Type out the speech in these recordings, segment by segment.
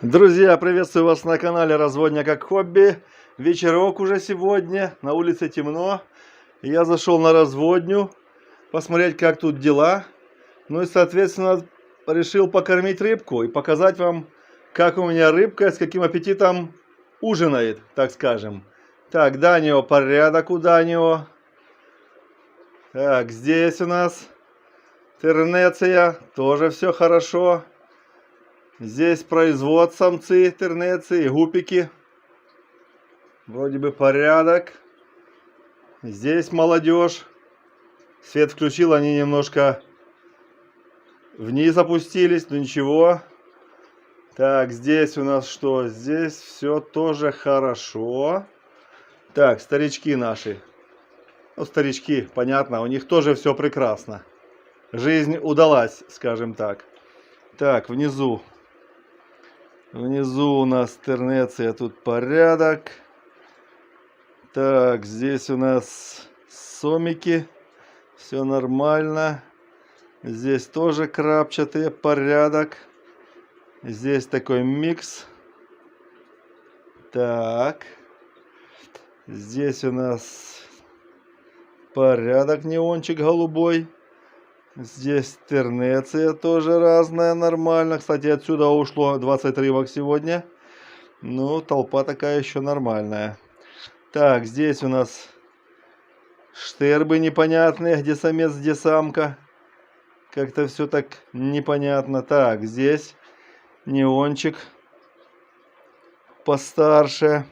Друзья, приветствую вас на канале Разводня как хобби. Вечерок уже сегодня, на улице темно. Я зашел на разводню, посмотреть, как тут дела. Ну и, соответственно, решил покормить рыбку и показать вам, как у меня рыбка, с каким аппетитом ужинает, так скажем. Так, Данио, порядок у Данио. Так, здесь у нас тернеция, тоже все хорошо. Здесь производ самцы, тернеции, гупики. Вроде бы порядок. Здесь молодежь. Свет включил, они немножко вниз опустились, но ничего. Так, здесь у нас что? Здесь все тоже хорошо. Так, старички наши. Ну, старички, понятно, у них тоже все прекрасно. Жизнь удалась, скажем так. Так, внизу. Внизу у нас тернеция, тут порядок. Так, здесь у нас сомики. Все нормально. Здесь тоже крапчатые, порядок. Здесь такой микс. Так. Здесь у нас порядок, неончик голубой. Здесь тернеция тоже разная, нормально. Кстати, отсюда ушло 20 рыбок сегодня. Ну, толпа такая еще нормальная. Так, здесь у нас штербы непонятные, где самец, где самка. Как-то все так непонятно. Так, здесь неончик постарше.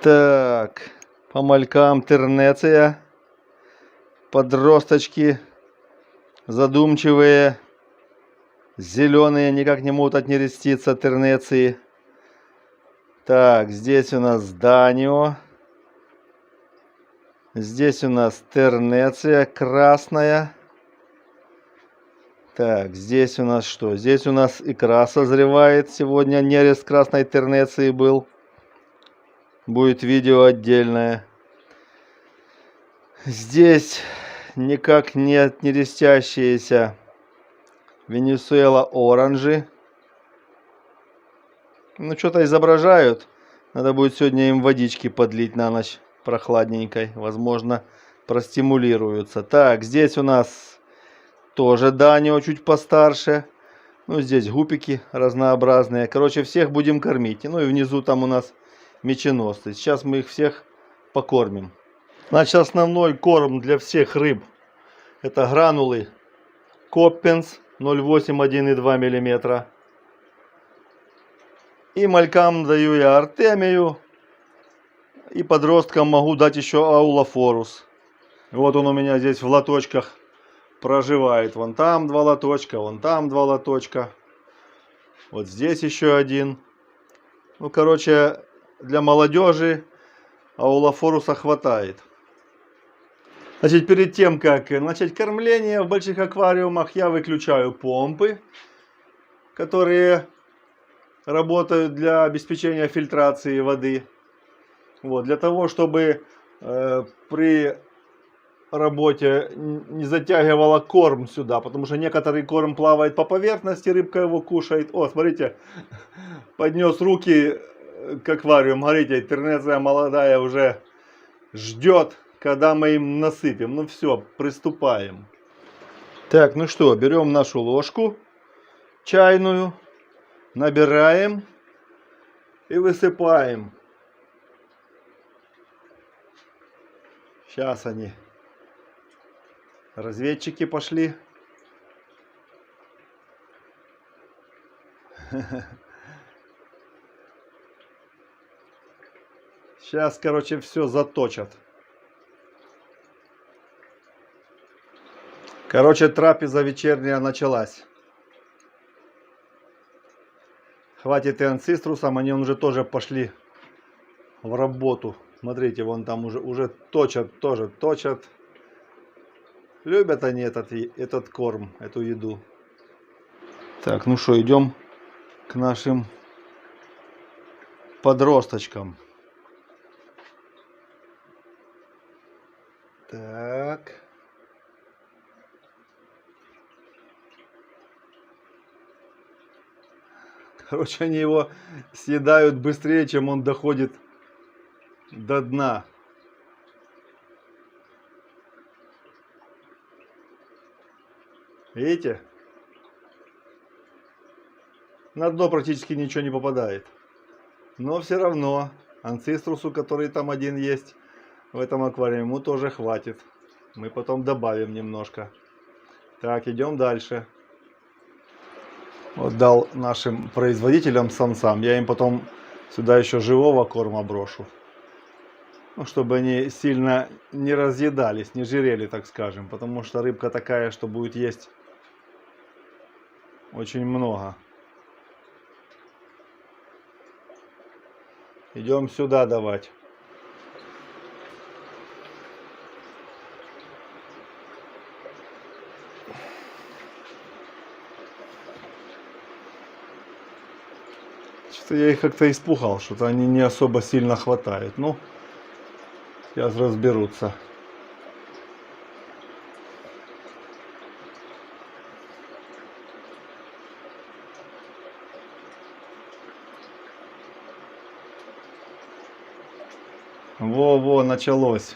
Так, по малькам тернеция. Подросточки задумчивые, зеленые, никак не могут отнереститься тернеции. Так, здесь у нас Данио. Здесь у нас тернеция красная. Так, здесь у нас что? Здесь у нас икра созревает. Сегодня нерест красной тернеции был. Будет видео отдельное. Здесь никак не отнерестящиеся Венесуэла оранжи. Ну, что-то изображают. Надо будет сегодня им водички подлить на ночь прохладненькой. Возможно, простимулируются. Так, здесь у нас тоже Данио чуть постарше. Ну, здесь гупики разнообразные. Короче, всех будем кормить. Ну, и внизу там у нас меченосцы. Сейчас мы их всех покормим. Значит, основной корм для всех рыб. Это гранулы Коппенс 0,8, 1,2 мм. И малькам даю я Артемию. И подросткам могу дать еще Аулофорус. Вот он у меня здесь в лоточках проживает. Вон там 2 лоточка, вон там 2 лоточка. Вот здесь еще один. Ну, короче, для молодежи Аулофоруса хватает. Значит, перед тем, как начать кормление в больших аквариумах, я выключаю помпы, которые работают для обеспечения фильтрации воды. Вот, для того, чтобы при работе не затягивала корм сюда, потому что некоторый корм плавает по поверхности, рыбка его кушает. О, смотрите, поднес руки к аквариуму, смотрите, тернеция молодая уже ждет, когда мы им насыпем. Ну все, приступаем. Так, ну что, берем нашу ложку чайную, набираем и высыпаем. Сейчас они, разведчики, пошли. Сейчас, короче, все заточат. Короче, трапеза вечерняя началась. Хватит и анциструсам, они уже тоже пошли в работу. Смотрите, вон там уже точат, тоже точат. Любят они этот корм, эту еду. Так, ну что, идем к нашим подросточкам. Так. Короче, они его съедают быстрее, чем он доходит до дна. Видите? На дно практически ничего не попадает. Но все равно анциструсу, который там один есть в этом аквариуме, ему тоже хватит. Мы потом добавим немножко. Так, идем дальше. Вот дал нашим производителям самцам. Я им потом сюда еще живого корма брошу. Ну, чтобы они сильно не разъедались, не жирели, так скажем. Потому что рыбка такая, что будет есть очень много. Идем сюда давать. Что-то я их как-то испугал, что-то они не особо сильно хватают. Ну, сейчас разберутся. Во-во, началось.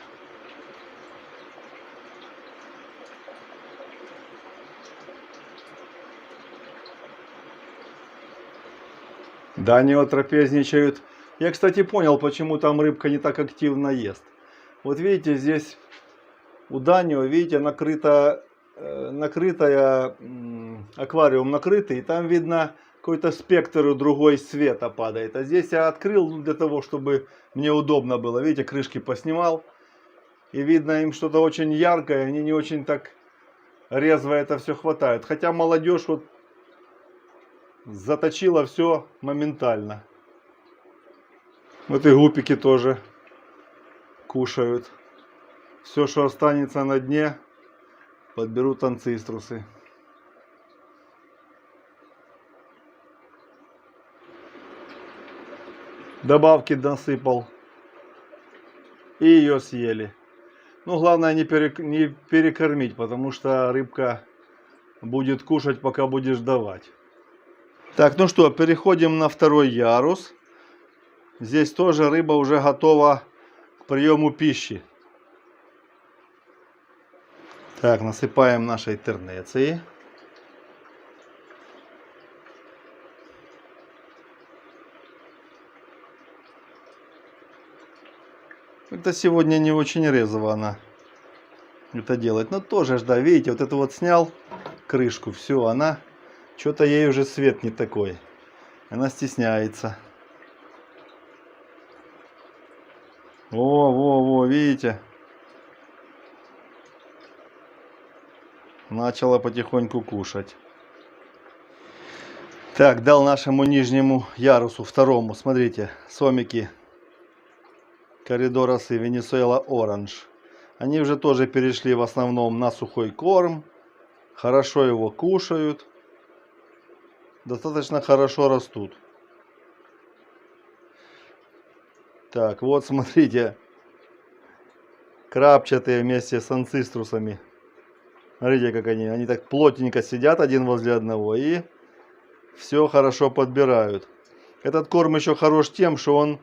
Да, они вот трапезничают. Я, кстати, понял, почему там рыбка не так активно ест. Вот видите, здесь у Данио, видите, накрытая, аквариум накрытый, и там видно какой-то спектр другой света падает. А здесь я открыл для того, чтобы мне удобно было. Видите, крышки поснимал. И видно им что-то очень яркое, они не очень так резво это все хватают. Хотя молодежь вот заточила все моментально. Вот и гупики тоже кушают. Все, что останется на дне, подберут анциструсы. Добавки насыпал. И ее съели. Ну, главное не перекормить, потому что рыбка будет кушать, пока будешь давать. Так, ну что, переходим на второй ярус. Здесь тоже рыба уже готова к приему пищи. Так, насыпаем нашей тернеции. Это сегодня не очень резво она это делает. Но тоже ж, да, видите, вот это вот снял крышку, все, она, что-то ей уже свет не такой. Она стесняется. Во, видите? Начала потихоньку кушать. Так, дал нашему нижнему ярусу, второму, смотрите, сомики Коридорасы Венесуэла Оранж. Они уже тоже перешли в основном на сухой корм. Хорошо его кушают. Достаточно хорошо растут. Так, вот смотрите. Крапчатые вместе с анциструсами. Смотрите, как они так плотненько сидят один возле одного и все хорошо подбирают. Этот корм еще хорош тем, что он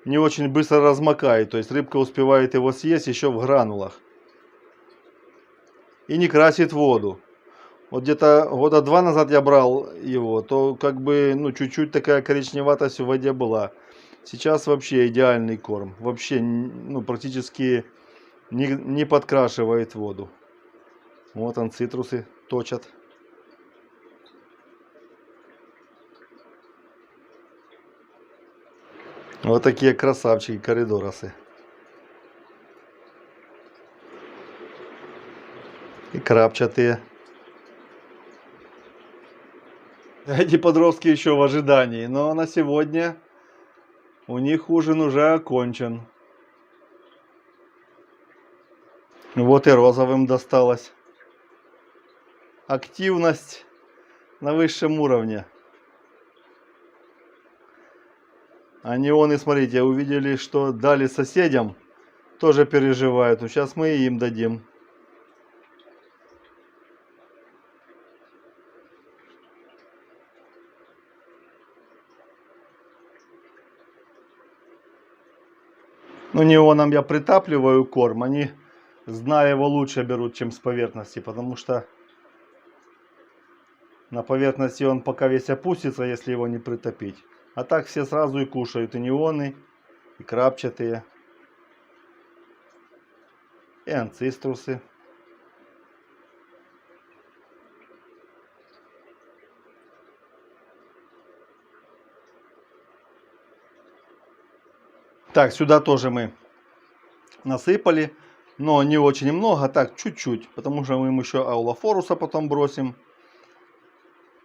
не очень быстро размокает. То есть рыбка успевает его съесть еще в гранулах. И не красит воду. Вот где-то года 2 назад я брал его, то как бы, ну, чуть-чуть такая коричневатость в воде была. Сейчас вообще идеальный корм. Вообще, ну, практически не подкрашивает воду. Вот он, цитрусы точат. Вот такие красавчики коридорасы. И крапчатые. Эти подростки еще в ожидании. Но на сегодня у них ужин уже окончен. Вот и розовым досталось. Активность на высшем уровне. Они, смотрите, увидели, что дали соседям, тоже переживают. Ну, сейчас мы и им дадим. Ну, неоном я притапливаю корм. Они, зная его, лучше берут, чем с поверхности. Потому что на поверхности он пока весь опустится, если его не притопить. А так все сразу и кушают. И неоны, и крапчатые, и анциструсы. Так, сюда тоже мы насыпали, но не очень много, так чуть-чуть, потому что мы им еще аулофоруса потом бросим.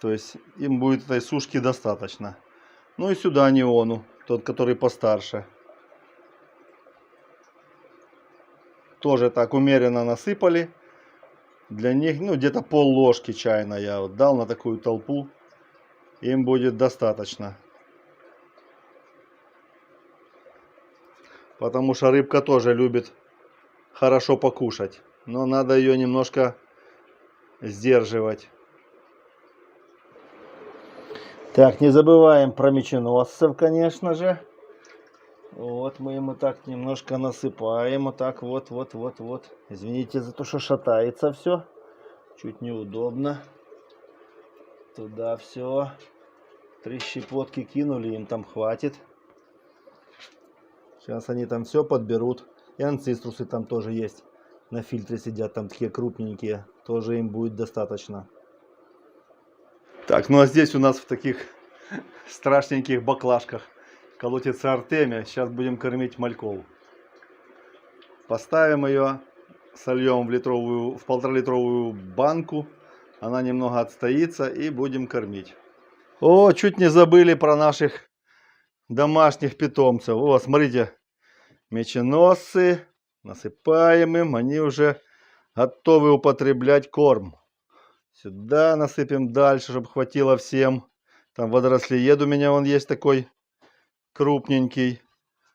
То есть им будет этой сушки достаточно. Ну и сюда неону, тот, который постарше. Тоже так умеренно насыпали. Для них, ну, где-то пол-ложки чайной я вот дал на такую толпу. Им будет достаточно. Потому что рыбка тоже любит хорошо покушать. Но надо ее немножко сдерживать. Так, не забываем про меченосцев, конечно же. Вот мы ему так немножко насыпаем. Вот так вот. Извините за то, что шатается все. Чуть неудобно. Туда все. 3 щепотки кинули, им там хватит. Сейчас они там все подберут. И анциструсы там тоже есть. На фильтре сидят, там такие крупненькие. Тоже им будет достаточно. Так, ну а здесь у нас в таких страшненьких баклажках колотится артемия. Сейчас будем кормить мальков. Поставим ее, сольем в 1,5-литровую банку. Она немного отстоится и будем кормить. О, чуть не забыли про наших домашних питомцев. О, смотрите, меченосцы. Насыпаем им, они уже готовы употреблять корм. Сюда насыпем дальше, чтобы хватило всем. Там водорослиед у меня он есть такой крупненький.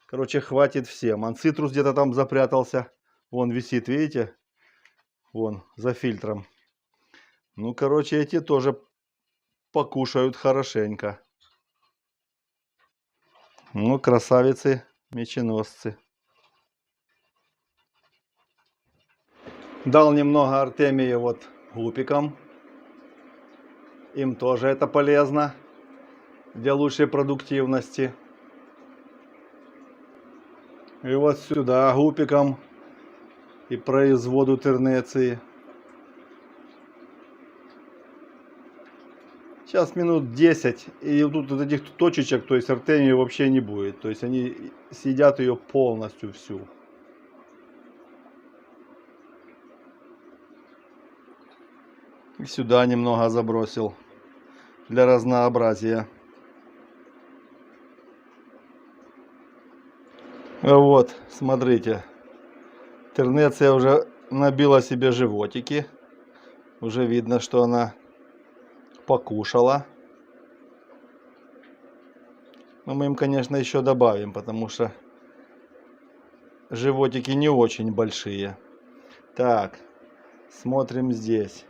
Короче, хватит всем. Анцитрус где-то там запрятался. Вон висит, видите? Вон, за фильтром. Ну, короче, эти тоже покушают хорошенько. Ну, красавицы, меченосцы. Дал немного артемии вот гупикам. Им тоже это полезно для лучшей продуктивности. И вот сюда гупикам и производу тернеции. Сейчас минут 10, и тут вот этих точечек, то есть артемии вообще не будет. То есть они съедят ее полностью всю. И сюда немного забросил для разнообразия. Вот, смотрите. Тернеция уже набила себе животики. Уже видно, что она покушала. Но мы им, конечно, еще добавим, потому что животики не очень большие. Так, смотрим здесь.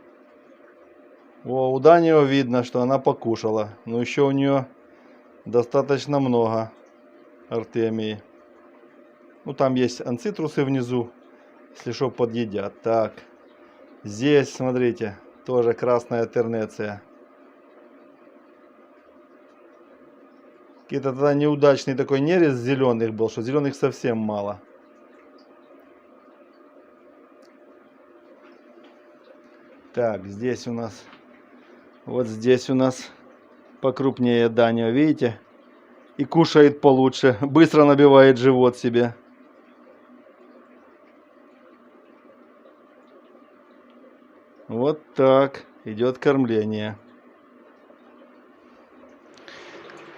О, у Данио видно, что она покушала. Но еще у нее достаточно много артемии. Ну, там есть анцитрусы внизу, если что, подъедят. Так, здесь, смотрите, тоже красная тернеция. Какой-то тогда неудачный такой нерез зеленых был, что зеленых совсем мало. Так, здесь у нас, вот здесь у нас покрупнее Данио, видите? И кушает получше, быстро набивает живот себе. Вот так идет кормление.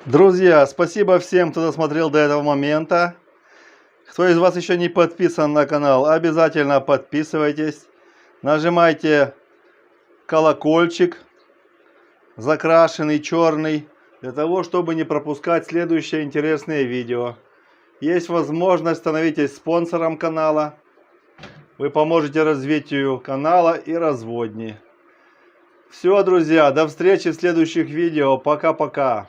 Друзья, спасибо всем, кто досмотрел до этого момента. Кто из вас еще не подписан на канал, обязательно подписывайтесь. Нажимайте колокольчик, закрашенный черный, для того, чтобы не пропускать следующие интересные видео. Есть возможность, становитесь спонсором канала. Вы поможете развитию канала и разводни. Все, друзья, до встречи в следующих видео. Пока-пока.